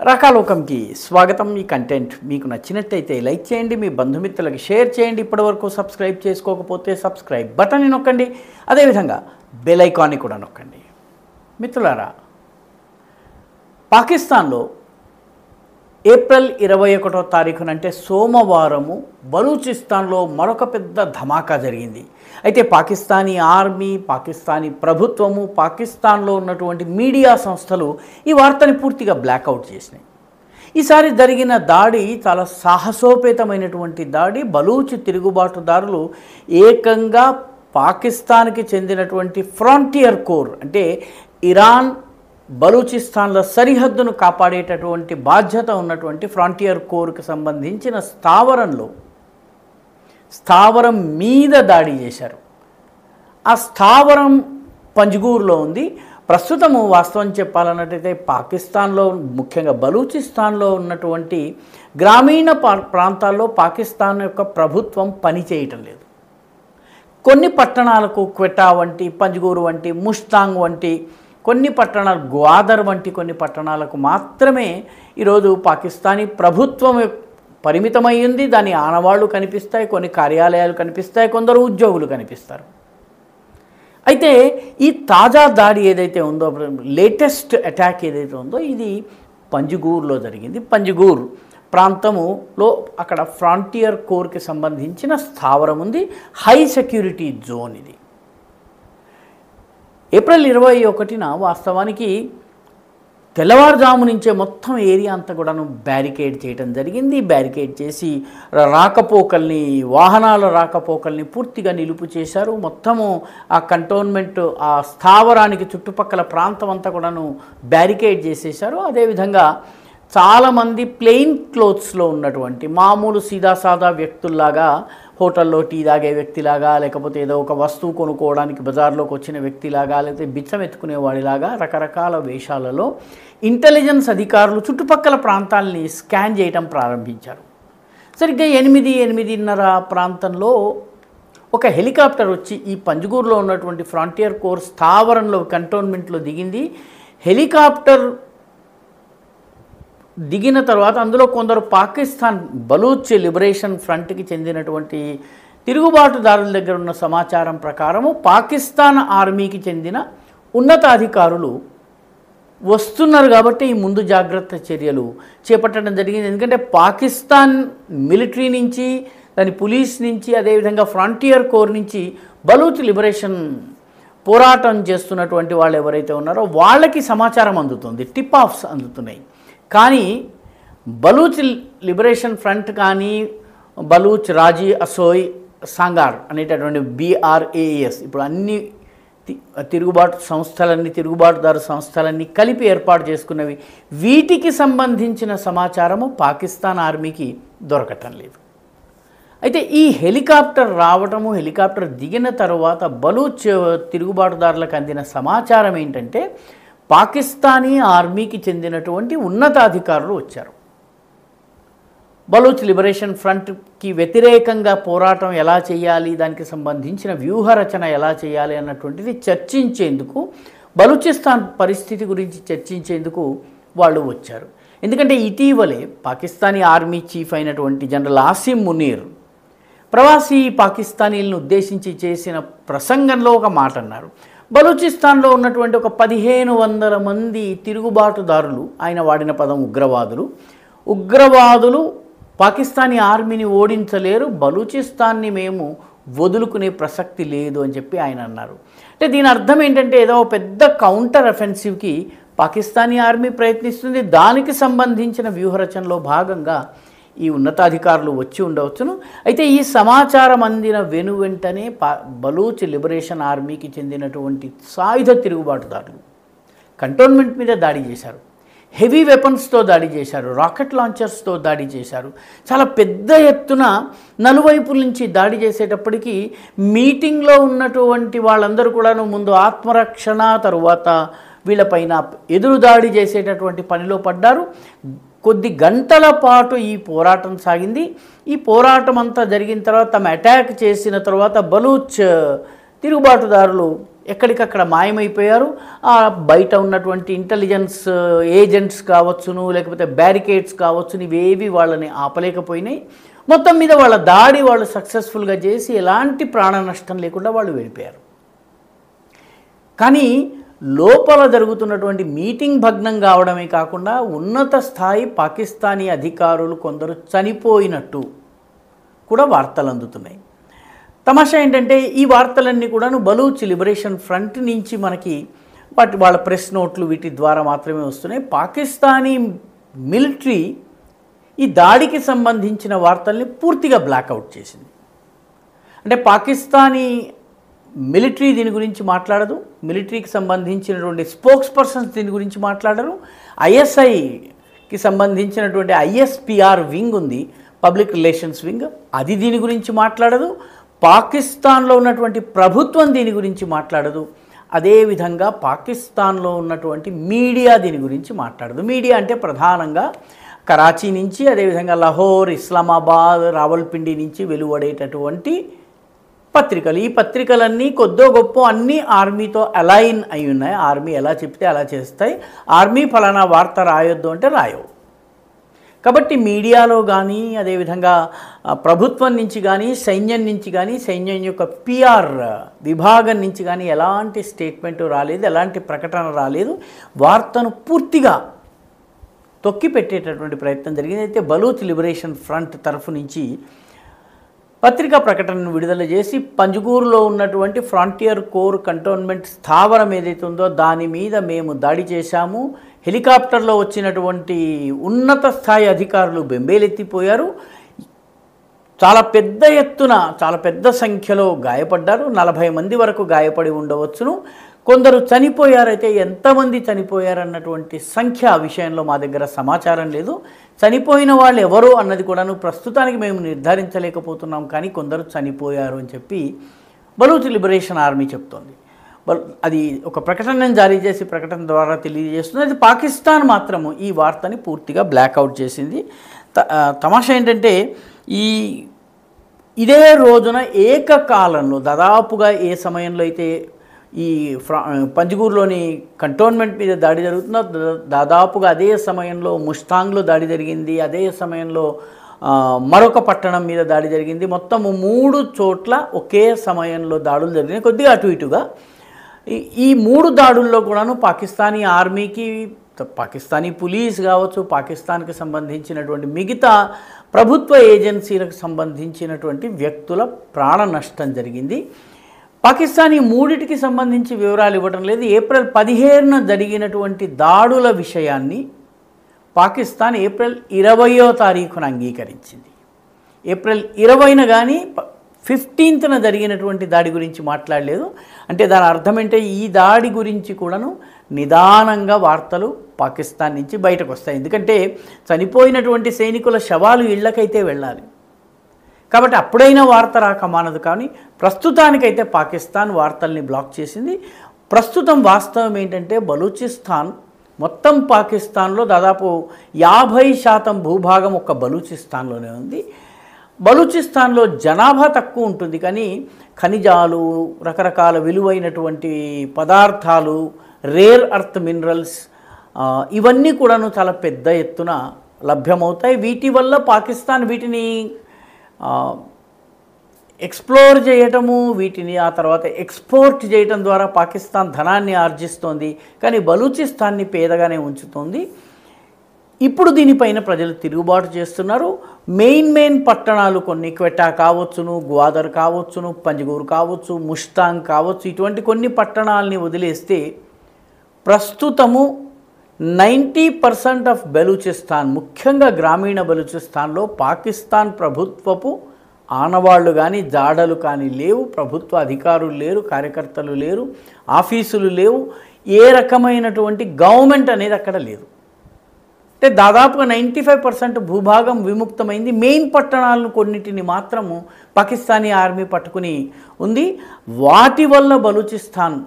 రకాలోకంకి స్వాగతం. ఈ కంటెంట్ మీకు నచ్చినట్టయితే లైక్ చేయండి, మీ బంధుమిత్రులకు షేర్ చేయండి. ఇప్పటివరకు సబ్స్క్రైబ్ చేసుకోకపోతే సబ్స్క్రైబ్ బటన్ని నొక్కండి, అదేవిధంగా బెల్ ఐకాన్ని కూడా నొక్కండి. మిత్రులారా, పాకిస్తాన్లో ఏప్రిల్ 21వ తారీఖున అంటే సోమవారము బలూచిస్తాన్లో మరొక పెద్ద ధమాకా జరిగింది. అయితే పాకిస్తానీ ఆర్మీ, పాకిస్తానీ ప్రభుత్వము, పాకిస్తాన్లో ఉన్నటువంటి మీడియా సంస్థలు ఈ వార్తని పూర్తిగా బ్లాక్అవుట్ చేసినాయి. ఈసారి జరిగిన దాడి చాలా సాహసోపేతమైనటువంటి దాడి. బలూచ్ తిరుగుబాటుదారులు ఏకంగా పాకిస్తాన్కి చెందినటువంటి ఫ్రాంటియర్ కోర్ అంటే ఇరాన్ బలూచిస్తాన్ల సరిహద్దును కాపాడేటటువంటి బాధ్యత ఉన్నటువంటి ఫ్రాంటియర్ కోర్కి సంబంధించిన స్థావరం మీద దాడి చేశారు. ఆ స్థావరం పంజ్గూర్లో ఉంది. ప్రస్తుతము వాస్తవం చెప్పాలన్నట్టయితే పాకిస్తాన్లో, ముఖ్యంగా బలూచిస్తాన్లో ఉన్నటువంటి గ్రామీణ ప్రాంతాల్లో పాకిస్తాన్ యొక్క ప్రభుత్వం పనిచేయటం లేదు. కొన్ని పట్టణాలకు క్వెటా వంటి, పంజ్గూరు వంటి, ముష్తాంగ్ వంటి కొన్ని పట్టణాలు, గ్వాదర్ వంటి కొన్ని పట్టణాలకు మాత్రమే ఈరోజు పాకిస్తానీ ప్రభుత్వం పరిమితమయ్యింది. దాని ఆనవాళ్లు కనిపిస్తాయి, కొన్ని కార్యాలయాలు కనిపిస్తాయి, కొందరు ఉద్యోగులు కనిపిస్తారు. అయితే ఈ తాజా దాడి ఏదైతే ఉందో, లేటెస్ట్ అటాక్ ఏదైతే ఉందో, ఇది పంజ్గూర్లో జరిగింది. పంజ్గూర్ ప్రాంతములో అక్కడ ఫ్రాంటియర్ కోర్కి సంబంధించిన స్థావరం ఉంది. హై సెక్యూరిటీ జోన్ ఇది. ఏప్రిల్ 21న వాస్తవానికి తెల్లవారుజాము నుంచే మొత్తం ఏరియా అంతా కూడాను బ్యారికేడ్ చేయడం జరిగింది. బ్యారికేడ్ చేసి రాకపోకల్ని, వాహనాల రాకపోకల్ని పూర్తిగా నిలుపు చేశారు. మొత్తము ఆ కంటోన్మెంట్, ఆ స్థావరానికి చుట్టుపక్కల ప్రాంతం అంతా కూడాను బ్యారికేడ్ చేసేశారు. అదేవిధంగా చాలామంది ప్లెయిన్ క్లోత్స్లో ఉన్నటువంటి మామూలు సీదాసాదా వ్యక్తుల్లాగా, హోటల్లో టీ తాగే వ్యక్తిలాగా, లేకపోతే ఏదో ఒక వస్తువు కొనుక్కోవడానికి బజార్లోకి వచ్చిన వ్యక్తిలాగా, లేకపోతే బిచ్చం ఎత్తుకునేవాడిలాగా రకరకాల వేషాలలో ఇంటెలిజెన్స్ అధికారులు చుట్టుపక్కల ప్రాంతాలని స్కాన్ చేయడం ప్రారంభించారు. సరిగ్గా 8:30 ప్రాంతంలో ఒక హెలికాప్టర్ వచ్చి ఈ పంజ్గూర్లో ఉన్నటువంటి ఫ్రాంటియర్ కోర్ స్థావరంలో, కంటోన్మెంట్లో దిగింది. హెలికాప్టర్ దిగిన తర్వాత అందులో కొందరు పాకిస్తాన్ బలూచ్ లిబరేషన్ ఫ్రంట్కి చెందినటువంటి తిరుగుబాటుదారుల దగ్గర ఉన్న సమాచారం ప్రకారము పాకిస్తాన్ ఆర్మీకి చెందిన ఉన్నతాధికారులు వస్తున్నారు కాబట్టి ఈ ముందు జాగ్రత్త చర్యలు చేపట్టడం జరిగింది. ఎందుకంటే పాకిస్తాన్ మిలిటరీ నుంచి, దాని పోలీస్ నుంచి, అదేవిధంగా ఫ్రాంటియర్ కోర్ నుంచి బలూచ్ లిబరేషన్ పోరాటం చేస్తున్నటువంటి వాళ్ళు ఎవరైతే ఉన్నారో వాళ్ళకి సమాచారం అందుతుంది, టిప్ ఆఫ్స్ అందుతున్నాయి. కానీ బలూచ్ లిబరేషన్ ఫ్రంట్ కానీ, బలూచ్ రాజీ అసోయ్ సంగార్ అనేటటువంటి BRAS, ఇప్పుడు అన్ని తిరుగుబాటుదారు సంస్థలన్నీ కలిపి ఏర్పాటు చేసుకున్నవి, వీటికి సంబంధించిన సమాచారము పాకిస్తాన్ ఆర్మీకి దొరకటం లేదు. అయితే ఈ హెలికాప్టర్ రావటము, హెలికాప్టర్ దిగిన తర్వాత బలూచ్ తిరుగుబాటుదారులకు అందిన సమాచారం ఏంటంటే, పాకిస్తానీ ఆర్మీకి చెందినటువంటి ఉన్నతాధికారులు వచ్చారు. బలూచ్ లిబరేషన్ ఫ్రంట్కి వ్యతిరేకంగా పోరాటం ఎలా చేయాలి, దానికి సంబంధించిన వ్యూహరచన ఎలా చేయాలి అన్నటువంటిది చర్చించేందుకు, బలూచిస్తాన్ పరిస్థితి గురించి చర్చించేందుకు వాళ్ళు వచ్చారు. ఎందుకంటే ఇటీవలే పాకిస్తానీ ఆర్మీ చీఫ్ అయినటువంటి జనరల్ ఆసిమ్ మునీర్ ప్రవాసీ పాకిస్తానీలను ఉద్దేశించి చేసిన ప్రసంగంలో ఒక మాట అన్నారు. బలూచిస్తాన్లో ఉన్నటువంటి ఒక 1500 మంది తిరుగుబాటుదారులు, ఆయన వాడిన పదం ఉగ్రవాదులు పాకిస్తానీ ఆర్మీని ఓడించలేరు, బలూచిస్తాన్ని మేము వదులుకునే ప్రసక్తి లేదు అని చెప్పి ఆయన అన్నారు. అంటే దీని అర్థం ఏంటంటే, ఏదో పెద్ద కౌంటర్ అఫెన్సివ్కి పాకిస్తానీ ఆర్మీ ప్రయత్నిస్తుంది. దానికి సంబంధించిన వ్యూహరచనలో భాగంగా ఈ ఉన్నతాధికారులు వచ్చి ఉండవచ్చును. అయితే ఈ సమాచారం అందిన వెనువెంటనే బలూచ్ లిబరేషన్ ఆర్మీకి చెందినటువంటి సాయుధ తిరుగుబాటుదారులు కంటోన్మెంట్ మీద దాడి చేశారు. హెవీ వెపన్స్తో దాడి చేశారు, రాకెట్ లాంచర్స్తో దాడి చేశారు. చాలా పెద్ద ఎత్తున నలువైపుల నుంచి దాడి చేసేటప్పటికీ మీటింగ్లో ఉన్నటువంటి వాళ్ళందరూ కూడాను ముందు ఆత్మరక్షణ, తరువాత వీళ్ళపైన ఎదురుదాడి చేసేటటువంటి పనిలో పడ్డారు. కొద్ది గంటల పాటు ఈ పోరాటం సాగింది. ఈ పోరాటం అంతా జరిగిన తర్వాత, తమ అటాక్ చేసిన తర్వాత బలూచ్ తిరుగుబాటుదారులు ఎక్కడికక్కడ మాయమైపోయారు. బయట ఉన్నటువంటి ఇంటెలిజెన్స్ ఏజెంట్స్ కావచ్చును, లేకపోతే బ్యారికేడ్స్ కావచ్చును, ఇవేవి వాళ్ళని ఆపలేకపోయినాయి. మొత్తం మీద వాళ్ళ దాడి వాళ్ళు సక్సెస్ఫుల్గా చేసి ఎలాంటి ప్రాణ నష్టం లేకుండా వాళ్ళు వెళ్ళిపోయారు. కానీ లోపల జరుగుతున్నటువంటి మీటింగ్ భగ్నం కావడమే కాకుండా ఉన్నత స్థాయి పాకిస్తానీ అధికారులు కొందరు చనిపోయినట్టు కూడా వార్తలు అందుతున్నాయి. తమాషా ఏంటంటే ఈ వార్తలన్నీ కూడాను బలూచ్ లిబరేషన్ ఫ్రంట్ నుంచి మనకి వాళ్ళ ప్రెస్ నోట్లు వీటి ద్వారా మాత్రమే వస్తున్నాయి. పాకిస్తానీ మిలిటరీ ఈ దాడికి సంబంధించిన వార్తల్ని పూర్తిగా బ్లాక్అవుట్ చేసింది. అంటే పాకిస్తానీ మిలిటరీ దీని గురించి మాట్లాడదు, మిలిటరీకి సంబంధించినటువంటి స్పోక్స్ పర్సన్స్ దీని గురించి మాట్లాడరు, ఐఎస్ఐకి సంబంధించినటువంటి ఐఎస్పిఆర్ వింగ్ ఉంది, పబ్లిక్ రిలేషన్స్ వింగ్, అది దీని గురించి మాట్లాడదు, పాకిస్తాన్లో ఉన్నటువంటి ప్రభుత్వం దీని గురించి మాట్లాడదు, అదేవిధంగా పాకిస్తాన్లో ఉన్నటువంటి మీడియా దీని గురించి మాట్లాడదు. మీడియా అంటే ప్రధానంగా కరాచీ నుంచి, అదేవిధంగా లాహోర్, ఇస్లామాబాద్, రావల్పిండి నుంచి వెలువడేటటువంటి పత్రికలు. ఈ పత్రికలన్నీ కొద్దో గొప్ప అన్నీ ఆర్మీతో అలైన్ అయి ఉన్నాయి. ఆర్మీ ఎలా చెప్తే అలా చేస్తాయి. ఆర్మీ ఫలానా వార్త రాయొద్దు అంటే రాయవు. కాబట్టి మీడియాలో కానీ, అదేవిధంగా ప్రభుత్వం నుంచి కానీ, సైన్యం నుంచి కానీ, సైన్యం యొక్క పిఆర్ విభాగం నుంచి కానీ ఎలాంటి స్టేట్మెంటు రాలేదు, ఎలాంటి ప్రకటన రాలేదు. వార్తను పూర్తిగా తొక్కి పెట్టేటటువంటి ప్రయత్నం జరిగింది. అయితే బలూచ్ లిబరేషన్ ఫ్రంట్ తరఫు నుంచి పత్రికా ప్రకటనను విడుదల చేసి పంజగూరులో ఉన్నటువంటి ఫ్రాంటియర్ కోర్ కంటోన్మెంట్ స్థావరం ఏదైతే ఉందో దాని మీద మేము దాడి చేశాము. హెలికాప్టర్లో వచ్చినటువంటి ఉన్నత స్థాయి అధికారులు బెంబేలెత్తిపోయారు. చాలా పెద్ద ఎత్తున, చాలా పెద్ద సంఖ్యలో గాయపడ్డారు. 40 మంది వరకు గాయపడి ఉండవచ్చును. కొందరు చనిపోయారైతే ఎంతమంది చనిపోయారన్నటువంటి సంఖ్య ఆ విషయంలో మా దగ్గర సమాచారం లేదు. చనిపోయిన వాళ్ళు ఎవరు అన్నది కూడాను ప్రస్తుతానికి మేము నిర్ధారించలేకపోతున్నాం. కానీ కొందరు చనిపోయారు అని చెప్పి బలూచ్ లిబరేషన్ ఆర్మీ చెప్తోంది. అది ఒక ప్రకటనను జారీ చేసి ప్రకటన ద్వారా తెలియజేస్తుంది. అది పాకిస్తాన్ మాత్రము ఈ వార్తని పూర్తిగా బ్లాక్అవుట్ చేసింది. తమాషా ఏంటంటే ఇదే రోజున ఏకకాలంలో దాదాపుగా ఏ సమయంలో అయితే ఈ పంజగూరులోని కంటోన్మెంట్ మీద దాడి జరుగుతుందో దాదాపుగా అదే సమయంలో ముష్తాంగ్లో దాడి జరిగింది. అదే సమయంలో మరొక పట్టణం మీద దాడి జరిగింది. మొత్తము 3 చోట్ల ఒకే సమయంలో దాడులు జరిగినాయి, కొద్దిగా అటు ఇటుగా. ఈ 3 దాడుల్లో కూడాను పాకిస్తానీ ఆర్మీకి, పాకిస్తానీ పోలీస్ కావచ్చు, పాకిస్తాన్కి సంబంధించినటువంటి మిగతా ప్రభుత్వ ఏజెన్సీలకు సంబంధించినటువంటి వ్యక్తుల ప్రాణ నష్టం జరిగింది. పాకిస్తాన్ ఈ 3టికి సంబంధించి వివరాలు ఇవ్వడం లేదు. ఏప్రిల్ 15న జరిగినటువంటి దాడుల విషయాన్ని పాకిస్తాన్ ఏప్రిల్ 20వ తారీఖున అంగీకరించింది. ఏప్రిల్ 20న కానీ 15న జరిగినటువంటి దాడి గురించి మాట్లాడలేదు. అంటే దాని అర్థం ఏంటంటే ఈ దాడి గురించి కూడాను నిదానంగా వార్తలు పాకిస్తాన్ నుంచి బయటకు వస్తాయి. ఎందుకంటే చనిపోయినటువంటి సైనికుల శవాలు ఇళ్లకైతే వెళ్ళాలి కాబట్టి అప్పుడైనా వార్త రాక మానదు. కానీ ప్రస్తుతానికైతే పాకిస్తాన్ వార్తల్ని బ్లాక్ చేసింది. ప్రస్తుతం వాస్తవం ఏంటంటే బలూచిస్తాన్ మొత్తం పాకిస్తాన్లో దాదాపు 50% భూభాగం ఒక్క బలూచిస్తాన్లోనే ఉంది. బలూచిస్తాన్లో జనాభా తక్కువ ఉంటుంది కానీ ఖనిజాలు, రకరకాల విలువైనటువంటి పదార్థాలు, రేర్ అర్త్ మినరల్స్ ఇవన్నీ కూడాను చాలా పెద్ద ఎత్తున లభ్యమవుతాయి. వీటి వల్ల పాకిస్తాన్ వీటిని ఎక్స్ప్లోర్ చేయటము, వీటిని ఆ తర్వాత ఎక్స్పోర్ట్ చేయటం ద్వారా పాకిస్తాన్ ధనాన్ని ఆర్జిస్తోంది. కానీ బలూచిస్తాన్ని పేదగానే ఉంచుతోంది. ఇప్పుడు దీనిపైన ప్రజలు తిరుగుబాటు చేస్తున్నారు. మెయిన్ పట్టణాలు కొన్ని, క్వెటా కావచ్చును, గ్వాదర్ కావచ్చును, పంజగూరు కావచ్చు, ముష్తాంగ్ కావచ్చు, ఇటువంటి కొన్ని పట్టణాలని వదిలేస్తే ప్రస్తుతము 90% ఆఫ్ బలూచిస్తాన్, ముఖ్యంగా గ్రామీణ బలూచిస్తాన్లో పాకిస్తాన్ ప్రభుత్వపు ఆనవాళ్లు కానీ జాడలు కానీ లేవు. ప్రభుత్వ అధికారులు లేరు, కార్యకర్తలు లేరు, ఆఫీసులు లేవు. ఏ రకమైనటువంటి గవర్నమెంట్ అనేది అక్కడ లేదు. అంటే దాదాపుగా 95% భూభాగం విముక్తమైంది. మెయిన్ పట్టణాలను కొన్నిటిని మాత్రము పాకిస్తానీ ఆర్మీ పట్టుకుని ఉంది. వాటి వల్ల బలూచిస్తాన్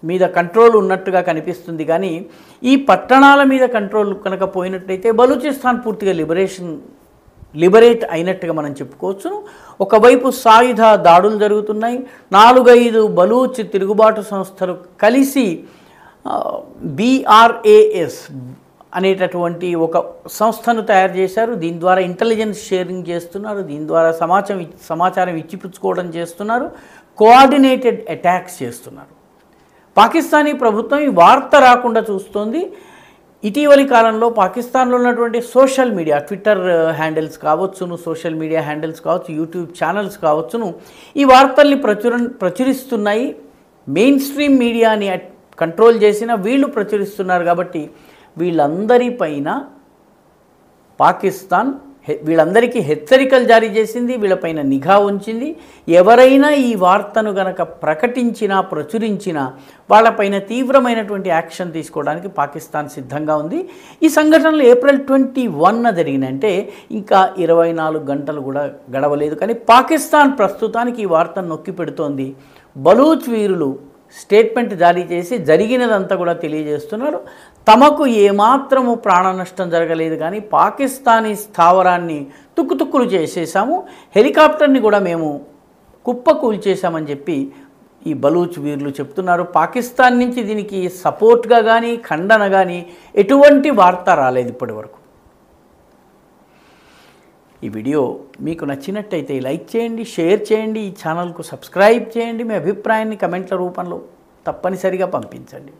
మీద కంట్రోల్ ఉన్నట్టుగా కనిపిస్తుంది. కానీ ఈ పట్టణాల మీద కంట్రోల్ కనుక పోయినట్లయితే బలూచిస్తాన్ పూర్తిగా లిబరేషన్ లిబరేట్ అయినట్టుగా మనం చెప్పుకోవచ్చును. ఒకవైపు సాయుధ దాడులు జరుగుతున్నాయి. 4-5 బలూచ్ తిరుగుబాటు సంస్థలు కలిసి BRAS అనేటటువంటి ఒక సంస్థను తయారు చేశారు. దీని ద్వారా ఇంటెలిజెన్స్ షేరింగ్ చేస్తున్నారు. దీని ద్వారా సమాచారం ఇచ్చిపుచ్చుకోవడం చేస్తున్నారు. కోఆర్డినేటెడ్ అటాక్స్ చేస్తున్నారు. పాకిస్తానీ ప్రభుత్వం ఈ వార్త రాకుండా చూస్తోంది. ఇటీవలి కాలంలో పాకిస్తాన్లో ఉన్నటువంటి సోషల్ మీడియా, ట్విట్టర్ హ్యాండిల్స్ కావచ్చును, సోషల్ మీడియా హ్యాండిల్స్ కావచ్చు, యూట్యూబ్ ఛానల్స్ కావచ్చును, ఈ వార్తల్ని ప్రచురిస్తున్నాయి. మెయిన్ స్ట్రీమ్ మీడియాని కంట్రోల్ చేసిన వీళ్ళు ప్రచురిస్తున్నారు. కాబట్టి వీళ్ళందరిపైన పాకిస్తాన్ వీళ్ళందరికీ హెచ్చరికలు జారీ చేసింది, వీళ్ళపైన నిఘా ఉంచింది. ఎవరైనా ఈ వార్తను గనక ప్రకటించినా ప్రచురించినా వాళ్ళపైన తీవ్రమైనటువంటి యాక్షన్ తీసుకోవడానికి పాకిస్తాన్ సిద్ధంగా ఉంది. ఈ సంఘటనలు ఏప్రిల్ 21 జరిగినంటే ఇంకా 24 గంటలు కూడా గడవలేదు. కానీ పాకిస్తాన్ ప్రస్తుతానికి ఈ వార్తను నొక్కి పెడుతోంది. బలూచ్ వీరులు స్టేట్మెంట్ జారీ చేసి జరిగినదంతా కూడా తెలియజేస్తున్నారు. తమకు ఏమాత్రము ప్రాణ నష్టం జరగలేదు, కానీ పాకిస్తానీ స్థావరాన్ని తుక్కుతుక్కులు చేసేసాము, హెలికాప్టర్ని కూడా మేము కుప్పకూల్చేసామని చెప్పి ఈ బలూచ్ వీరులు చెప్తున్నారు. పాకిస్తాన్ నుంచి దీనికి సపోర్ట్గా కానీ ఖండన కానీ ఎటువంటి వార్త రాలేదు ఇప్పటి వరకు. ఈ వీడియో మీకు నచ్చినట్టయితే లైక్ చేయండి, షేర్ చేయండి, ఈ ఛానల్కు సబ్స్క్రైబ్ చేయండి. మీ అభిప్రాయాన్ని కమెంట్ల రూపంలో తప్పనిసరిగా పంపించండి.